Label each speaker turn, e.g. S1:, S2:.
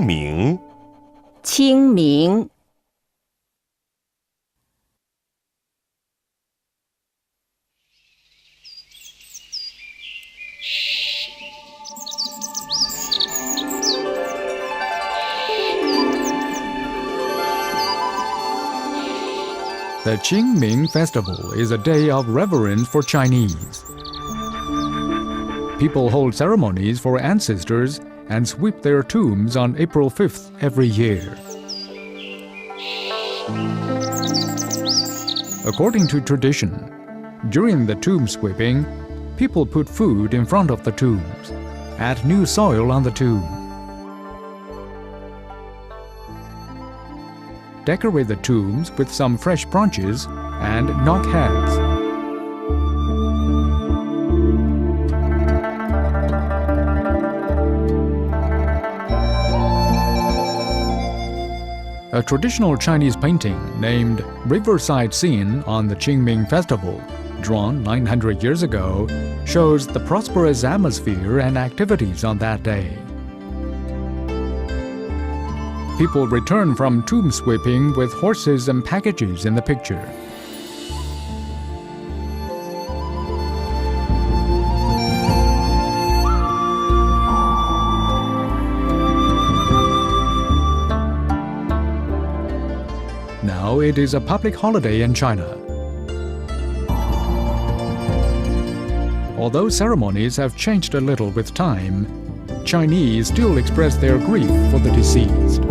S1: 明
S2: 清明
S3: The Qingming festival is a day of reverence for Chinese. People hold ceremonies for ancestors and sweep their tombs on April 5th every year. According to tradition, during the tomb sweeping, people put food in front of the tombs, add new soil on the tomb, decorate the tombs with some fresh branches, and knock heads. A traditional Chinese painting named Riverside Scene on the Qingming Festival, drawn 900 years ago, shows the prosperous atmosphere and activities on that day. People return from tomb sweeping with horses and packages in the picture. Now it is a public holiday in China. Although ceremonies have changed a little with time, Chinese still express their grief for the deceased.